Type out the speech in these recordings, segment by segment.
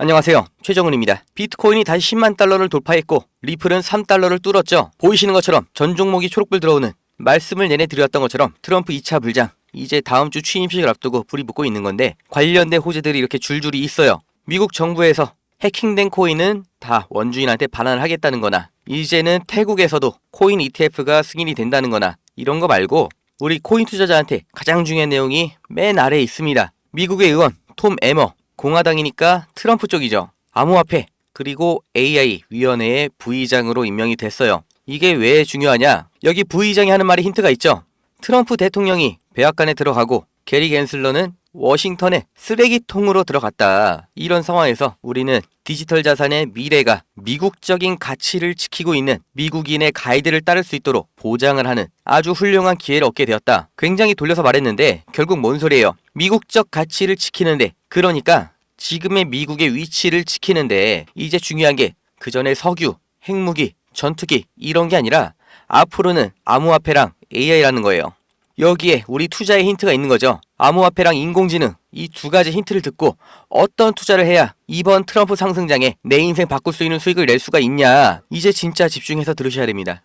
안녕하세요, 최정훈입니다. 비트코인이 다시 10만 달러를 돌파했고 리플은 3달러를 뚫었죠. 보이시는 것처럼 전 종목이 초록불 들어오는, 말씀을 내내 드렸던 것처럼 트럼프 2차 불장, 이제 다음 주 취임식을 앞두고 불이 붙고 있는 건데 관련된 호재들이 이렇게 줄줄이 있어요. 미국 정부에서 해킹된 코인은 다 원주인한테 반환을 하겠다는 거나, 이제는 태국에서도 코인 ETF가 승인이 된다는 거나, 이런 거 말고 우리 코인 투자자한테 가장 중요한 내용이 맨 아래에 있습니다. 미국의 의원 톰 에머, 공화당이니까 트럼프 쪽이죠. 암호화폐 그리고 AI 위원회의 부의장으로 임명이 됐어요. 이게 왜 중요하냐? 여기 부의장이 하는 말에 힌트가 있죠. 트럼프 대통령이 백악관에 들어가고 게리 갠슬러는 워싱턴에 쓰레기통으로 들어갔다. 이런 상황에서 우리는 디지털 자산의 미래가 미국적인 가치를 지키고 있는 미국인의 가이드를 따를 수 있도록 보장을 하는 아주 훌륭한 기회를 얻게 되었다. 굉장히 돌려서 말했는데 결국 뭔 소리예요? 미국적 가치를 지키는데, 그러니까 지금의 미국의 위치를 지키는데, 이제 중요한 게 그전에 석유, 핵무기, 전투기 이런 게 아니라 앞으로는 암호화폐랑 AI라는 거예요. 여기에 우리 투자의 힌트가 있는 거죠. 암호화폐랑 인공지능, 이 두 가지 힌트를 듣고 어떤 투자를 해야 이번 트럼프 상승장에 내 인생 바꿀 수 있는 수익을 낼 수가 있냐, 이제 진짜 집중해서 들으셔야 됩니다.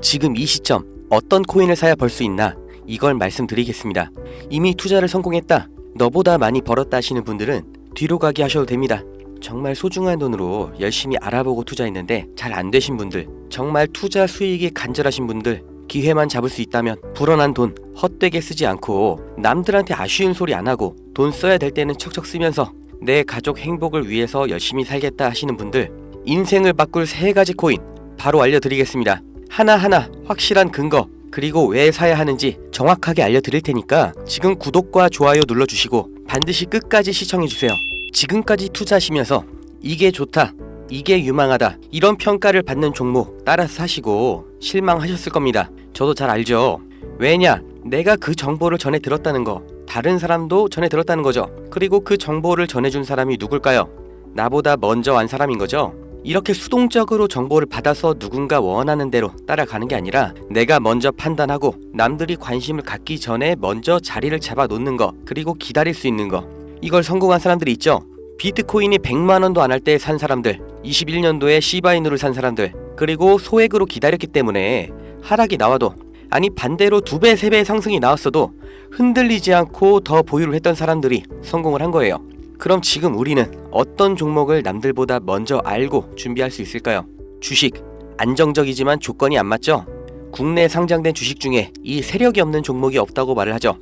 지금 이 시점 어떤 코인을 사야 벌 수 있나, 이걸 말씀드리겠습니다. 이미 투자를 성공했다, 너보다 많이 벌었다 하시는 분들은 뒤로 가기 하셔도 됩니다. 정말 소중한 돈으로 열심히 알아보고 투자했는데 잘 안 되신 분들, 정말 투자 수익이 간절하신 분들, 기회만 잡을 수 있다면 불어난 돈 헛되게 쓰지 않고 남들한테 아쉬운 소리 안 하고 돈 써야 될 때는 척척 쓰면서 내 가족 행복을 위해서 열심히 살겠다 하시는 분들, 인생을 바꿀 3가지 코인 바로 알려드리겠습니다. 하나하나 확실한 근거, 그리고 왜 사야 하는지 정확하게 알려드릴 테니까 지금 구독과 좋아요 눌러주시고 반드시 끝까지 시청해주세요. 지금까지 투자하시면서 이게 좋다, 이게 유망하다, 이런 평가를 받는 종목 따라서 사시고 실망하셨을 겁니다. 저도 잘 알죠. 왜냐? 내가 그 정보를 전해 들었다는 거, 다른 사람도 전해 들었다는 거죠. 그리고 그 정보를 전해준 사람이 누굴까요? 나보다 먼저 안 사람인 거죠. 이렇게 수동적으로 정보를 받아서 누군가 원하는 대로 따라가는 게 아니라 내가 먼저 판단하고 남들이 관심을 갖기 전에 먼저 자리를 잡아 놓는 거, 그리고 기다릴 수 있는 거, 이걸 성공한 사람들이 있죠. 비트코인이 100만원도 안 할 때 산 사람들, 21년도에 시바이누를 산 사람들, 그리고 소액으로 기다렸기 때문에 하락이 나와도, 아니 반대로 2배, 3배 상승이 나왔어도 흔들리지 않고 더 보유를 했던 사람들이 성공을 한 거예요. 그럼 지금 우리는 어떤 종목을 남들보다 먼저 알고 준비할 수 있을까요? 주식, 안정적이지만 조건이 안 맞죠? 국내 상장된 주식 중에 이 세력이 없는 종목이 없다고 말을 하죠.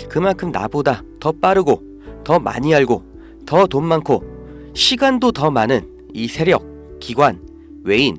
그만큼 나보다 더 빠르고 더 많이 알고 더 돈 많고 시간도 더 많은 이 세력, 기관, 외인,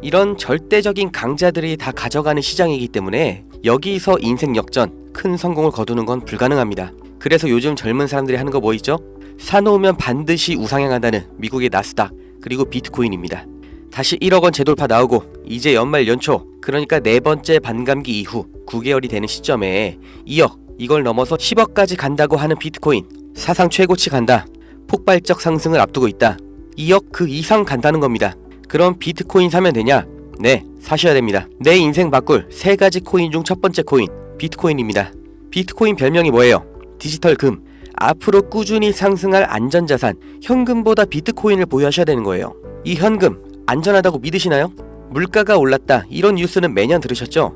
이런 절대적인 강자들이 다 가져가는 시장이기 때문에 여기서 인생 역전, 큰 성공을 거두는 건 불가능합니다. 그래서 요즘 젊은 사람들이 하는 거 뭐 있죠? 사놓으면 반드시 우상향한다는 미국의 나스닥, 그리고 비트코인입니다. 다시 1억원 재돌파 나오고 이제 연말 연초, 그러니까 4번째 반감기 이후 9개월이 되는 시점에 2억, 이걸 넘어서 10억까지 간다고 하는 비트코인, 사상 최고치 간다, 폭발적 상승을 앞두고 있다, 2억 그 이상 간다는 겁니다. 그럼 비트코인 사면 되냐? 네, 사셔야 됩니다. 내 인생 바꿀 3가지 코인 중 첫 번째 코인, 비트코인입니다. 비트코인 별명이 뭐예요? 디지털 금. 앞으로 꾸준히 상승할 안전자산, 현금보다 비트코인을 보유하셔야 되는 거예요. 이 현금 안전하다고 믿으시나요? 물가가 올랐다, 이런 뉴스는 매년 들으셨죠?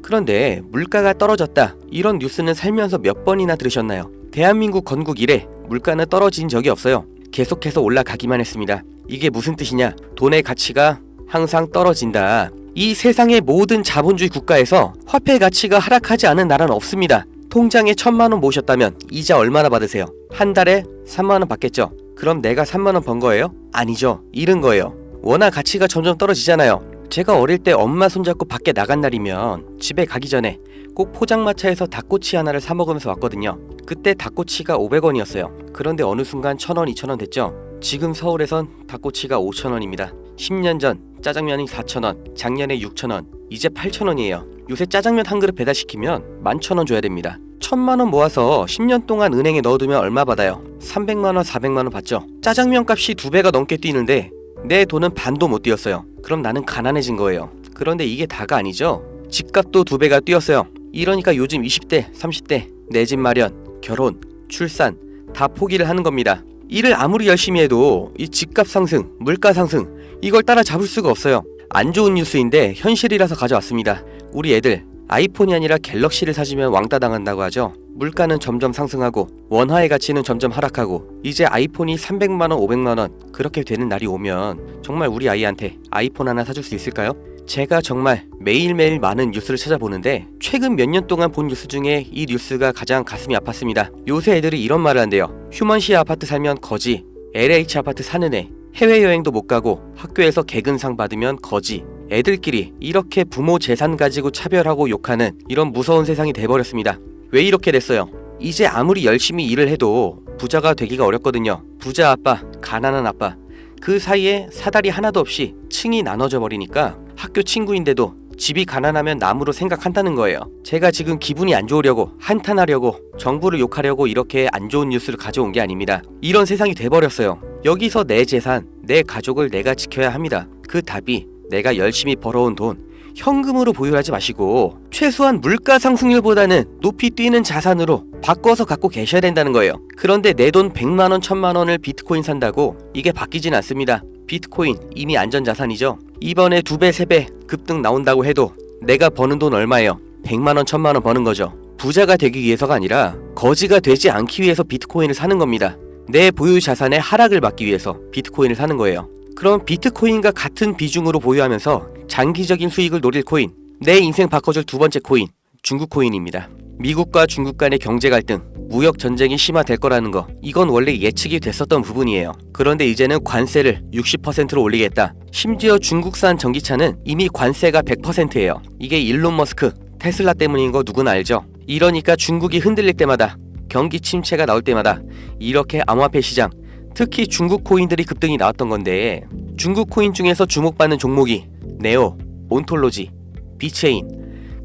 그런데 물가가 떨어졌다, 이런 뉴스는 살면서 몇 번이나 들으셨나요? 대한민국 건국 이래 물가는 떨어진 적이 없어요. 계속해서 올라가기만 했습니다. 이게 무슨 뜻이냐? 돈의 가치가 항상 떨어진다. 이 세상의 모든 자본주의 국가에서 화폐 가치가 하락하지 않은 나라는 없습니다. 통장에 1000만원 모셨다면 이자 얼마나 받으세요? 한 달에 3만원 받겠죠? 그럼 내가 3만원 번 거예요? 아니죠, 잃은 거예요. 워낙 가치가 점점 떨어지잖아요. 제가 어릴 때 엄마 손잡고 밖에 나간 날이면 집에 가기 전에 꼭 포장마차에서 닭꼬치 하나를 사 먹으면서 왔거든요. 그때 닭꼬치가 500원이었어요. 그런데 어느 순간 1000원, 2000원 됐죠. 지금 서울에선 닭꼬치가 5000원입니다. 10년 전 짜장면이 4000원, 작년에 6000원, 이제 8000원이에요. 요새 짜장면 한 그릇 배달시키면 11,000원 줘야 됩니다. 1000만원 모아서 10년 동안 은행에 넣어두면 얼마 받아요? 300만원, 400만원 받죠. 짜장면 값이 2배가 넘게 뛰는데 내 돈은 반도 못 뛰었어요. 그럼 나는 가난해진 거예요. 그런데 이게 다가 아니죠. 집값도 2배가 뛰었어요. 이러니까 요즘 20대, 30대 내 집 마련, 결혼, 출산 다 포기를 하는 겁니다. 일을 아무리 열심히 해도 이 집값 상승, 물가 상승 이걸 따라잡을 수가 없어요. 안 좋은 뉴스인데 현실이라서 가져왔습니다. 우리 애들 아이폰이 아니라 갤럭시를 사주면 왕따 당한다고 하죠. 물가는 점점 상승하고 원화의 가치는 점점 하락하고 이제 아이폰이 300만원, 500만원 그렇게 되는 날이 오면 정말 우리 아이한테 아이폰 하나 사줄 수 있을까요? 제가 정말 매일매일 많은 뉴스를 찾아보는데 최근 몇 년 동안 본 뉴스 중에 이 뉴스가 가장 가슴이 아팠습니다. 요새 애들이 이런 말을 한대요. 휴먼시 아파트 살면 거지, LH 아파트 사는 애, 해외여행도 못 가고 학교에서 개근상 받으면 거지. 애들끼리 이렇게 부모 재산 가지고 차별하고 욕하는 이런 무서운 세상이 돼버렸습니다. 왜 이렇게 됐어요? 이제 아무리 열심히 일을 해도 부자가 되기가 어렵거든요. 부자 아빠, 가난한 아빠 그 사이에 사다리 하나도 없이 층이 나눠져 버리니까 학교 친구인데도 집이 가난하면 남으로 생각한다는 거예요. 제가 지금 기분이 안 좋으려고 한탄하려고 정부를 욕하려고 이렇게 안 좋은 뉴스를 가져온 게 아닙니다. 이런 세상이 돼버렸어요. 여기서 내 재산, 내 가족을 내가 지켜야 합니다. 그 답이 내가 열심히 벌어온 돈 현금으로 보유하지 마시고 최소한 물가 상승률보다는 높이 뛰는 자산으로 바꿔서 갖고 계셔야 된다는 거예요. 그런데 내 돈 100만원, 1000만원을 비트코인 산다고 이게 바뀌진 않습니다. 비트코인 이미 안전자산이죠. 이번에 2배, 3배 급등 나온다고 해도 내가 버는 돈 얼마예요? 100만원, 1000만원 버는 거죠. 부자가 되기 위해서가 아니라 거지가 되지 않기 위해서 비트코인을 사는 겁니다. 내 보유 자산의 하락을 막기 위해서 비트코인을 사는 거예요. 그럼 비트코인과 같은 비중으로 보유하면서 장기적인 수익을 노릴 코인, 내 인생 바꿔줄 두 번째 코인, 중국 코인입니다. 미국과 중국 간의 경제 갈등, 무역 전쟁이 심화될 거라는 거, 이건 원래 예측이 됐었던 부분이에요. 그런데 이제는 관세를 60%로 올리겠다. 심지어 중국산 전기차는 이미 관세가 100%예요. 이게 일론 머스크, 테슬라 때문인 거 누구나 알죠. 이러니까 중국이 흔들릴 때마다, 경기 침체가 나올 때마다 이렇게 암호화폐 시장, 특히 중국 코인들이 급등이 나왔던 건데, 중국 코인 중에서 주목받는 종목이 네오, 온톨로지, 비체인,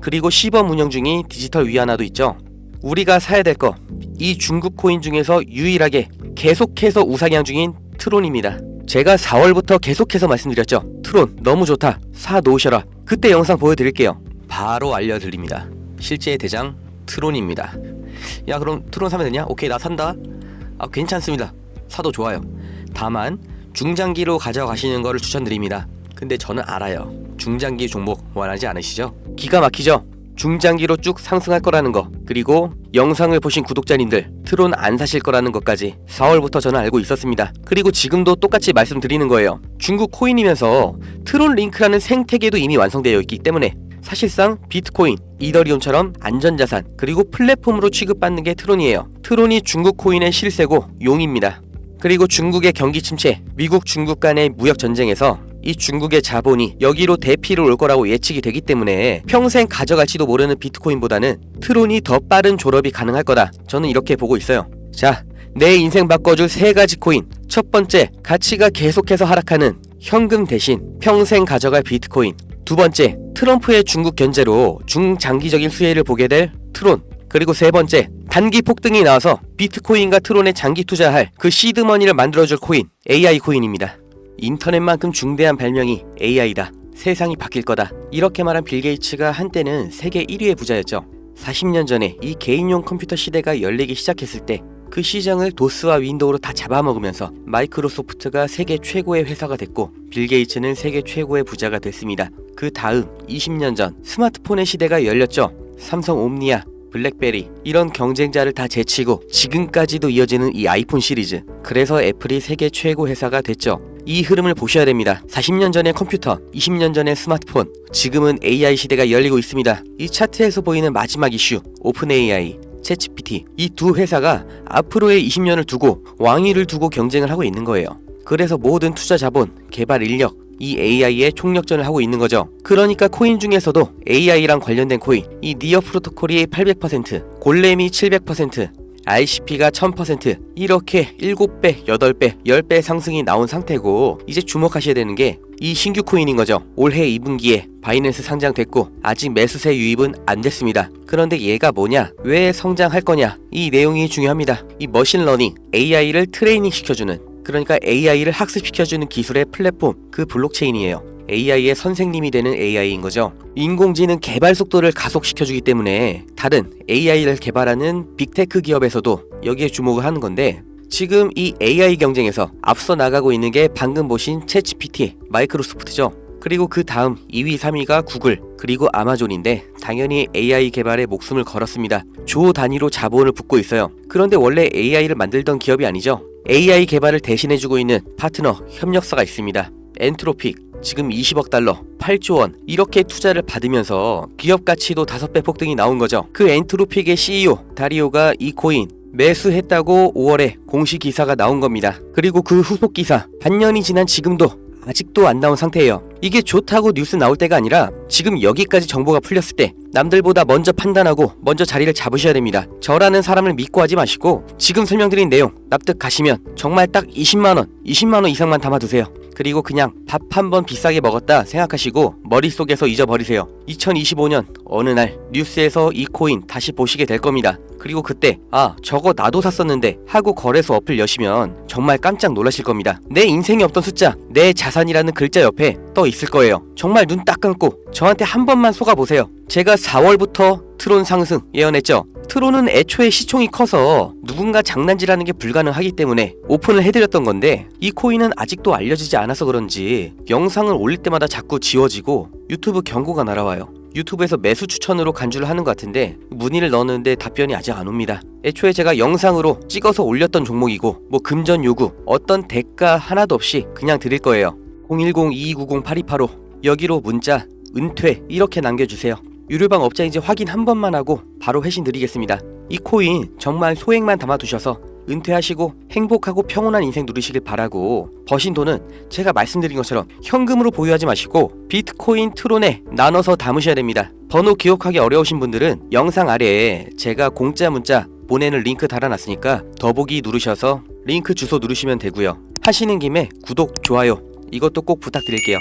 그리고 시범 운영 중인 디지털 위안화도 있죠. 우리가 사야 될 거, 이 중국 코인 중에서 유일하게 계속해서 우상향 중인 트론입니다. 제가 4월부터 계속해서 말씀드렸죠. 트론 너무 좋다, 사 놓으셔라. 그때 영상 보여드릴게요. 바로 알려드립니다. 실제 대장 트론입니다. 야, 그럼 트론 사면 되냐? 오케이, 나 산다. 괜찮습니다. 사도 좋아요. 다만 중장기로 가져가시는 거를 추천드립니다. 근데 저는 알아요. 중장기 종목 원하지 않으시죠? 기가 막히죠? 중장기로 쭉 상승할 거라는 거, 그리고 영상을 보신 구독자님들 트론 안 사실 거라는 것까지 4월부터 저는 알고 있었습니다. 그리고 지금도 똑같이 말씀드리는 거예요. 중국 코인이면서 트론 링크라는 생태계도 이미 완성되어 있기 때문에 사실상 비트코인, 이더리움처럼 안전자산, 그리고 플랫폼으로 취급받는 게 트론이에요. 트론이 중국 코인의 실세고 용입니다. 그리고 중국의 경기 침체, 미국 중국 간의 무역 전쟁에서 이 중국의 자본이 여기로 대피를 올 거라고 예측이 되기 때문에 평생 가져갈지도 모르는 비트코인보다는 트론이 더 빠른 졸업이 가능할 거다. 저는 이렇게 보고 있어요. 자, 내 인생 바꿔줄 3가지 코인. 첫 번째, 가치가 계속해서 하락하는 현금 대신 평생 가져갈 비트코인. 두 번째, 트럼프의 중국 견제로 중장기적인 수혜를 보게 될 트론. 그리고 세 번째, 단기 폭등이 나와서 비트코인과 트론에 장기 투자할 그 시드머니를 만들어줄 코인, AI 코인입니다. 인터넷만큼 중대한 발명이 AI다. 세상이 바뀔 거다. 이렇게 말한 빌 게이츠가 한때는 세계 1위의 부자였죠. 40년 전에 이 개인용 컴퓨터 시대가 열리기 시작했을 때 그 시장을 도스와 윈도우로 다 잡아먹으면서 마이크로소프트가 세계 최고의 회사가 됐고 빌 게이츠는 세계 최고의 부자가 됐습니다. 그 다음 20년 전 스마트폰의 시대가 열렸죠. 삼성 옴니아, 블랙베리 이런 경쟁자를 다 제치고 지금까지도 이어지는 이 아이폰 시리즈. 그래서 애플이 세계 최고 회사가 됐죠. 이 흐름을 보셔야 됩니다. 40년 전의 컴퓨터, 20년 전의 스마트폰, 지금은 AI 시대가 열리고 있습니다. 이 차트에서 보이는 마지막 이슈, 오픈 AI, 챗GPT, 이 두 회사가 앞으로의 20년을 두고 왕위를 두고 경쟁을 하고 있는 거예요. 그래서 모든 투자 자본, 개발 인력, 이 AI의 총력전을 하고 있는 거죠. 그러니까 코인 중에서도 AI랑 관련된 코인, 이 니어 프로토콜이 800%, 골렘이 700%, RCP가 1000% 이렇게 7배, 8배, 10배 상승이 나온 상태고 이제 주목하셔야 되는 게 이 신규 코인인 거죠. 올해 2분기에 바이낸스 상장됐고 아직 매수세 유입은 안 됐습니다. 그런데 얘가 뭐냐? 왜 성장할 거냐? 이 내용이 중요합니다. 이 머신러닝, AI를 트레이닝 시켜주는, 그러니까 AI를 학습시켜주는 기술의 플랫폼, 그 블록체인이에요. AI의 선생님이 되는 AI인 거죠. 인공지능 개발 속도를 가속시켜주기 때문에 다른 AI를 개발하는 빅테크 기업에서도 여기에 주목을 하는 건데 지금 이 AI 경쟁에서 앞서 나가고 있는 게 방금 보신 챗GPT, 마이크로소프트죠. 그리고 그 다음 2위, 3위가 구글, 그리고 아마존인데 당연히 AI 개발에 목숨을 걸었습니다. 조 단위로 자본을 붓고 있어요. 그런데 원래 AI를 만들던 기업이 아니죠. AI 개발을 대신해주고 있는 파트너, 협력사가 있습니다. 엔트로픽, 지금 20억 달러, 8조 원 이렇게 투자를 받으면서 기업 가치도 5배 폭등이 나온 거죠. 그 엔트로픽의 CEO 다리오가 이 코인 매수했다고 5월에 공식 기사가 나온 겁니다. 그리고 그 후속 기사 반년이 지난 지금도 아직도 안 나온 상태예요. 이게 좋다고 뉴스 나올 때가 아니라 지금 여기까지 정보가 풀렸을 때 남들보다 먼저 판단하고 먼저 자리를 잡으셔야 됩니다. 저라는 사람을 믿고 하지 마시고 지금 설명드린 내용 납득 가시면 정말 딱 20만원 이상만 담아두세요. 그리고 그냥 밥 한 번 비싸게 먹었다 생각하시고 머릿속에서 잊어버리세요. 2025년 어느 날 뉴스에서 이 코인 다시 보시게 될 겁니다. 그리고 그때 아 저거 나도 샀었는데 하고 거래소 어플 여시면 정말 깜짝 놀라실 겁니다. 내 인생에 없던 숫자, 내 자산이라는 글자 옆에 떠 있을 거예요. 정말 눈 딱 감고 저한테 한 번만 속아보세요. 제가 4월부터 트론 상승 예언했죠. 트론은 애초에 시총이 커서 누군가 장난질하는 게 불가능하기 때문에 오픈을 해드렸던 건데 이 코인은 아직도 알려지지 않아서 그런지 영상을 올릴 때마다 자꾸 지워지고 유튜브 경고가 날아와요. 유튜브에서 매수 추천으로 간주를 하는 것 같은데 문의를 넣었는데 답변이 아직 안 옵니다. 애초에 제가 영상으로 찍어서 올렸던 종목이고 뭐 금전 요구 어떤 대가 하나도 없이 그냥 드릴 거예요. 010-2290-8285 여기로 문자 은퇴 이렇게 남겨주세요. 유료방 업자인지 확인 한 번만 하고 바로 회신 드리겠습니다. 이 코인 정말 소액만 담아두셔서 은퇴하시고 행복하고 평온한 인생 누리시길 바라고 버신 돈은 제가 말씀드린 것처럼 현금으로 보유하지 마시고 비트코인 트론에 나눠서 담으셔야 됩니다. 번호 기억하기 어려우신 분들은 영상 아래에 제가 공짜 문자 보내는 링크 달아놨으니까 더보기 누르셔서 링크 주소 누르시면 되고요. 하시는 김에 구독, 좋아요 이것도 꼭 부탁드릴게요.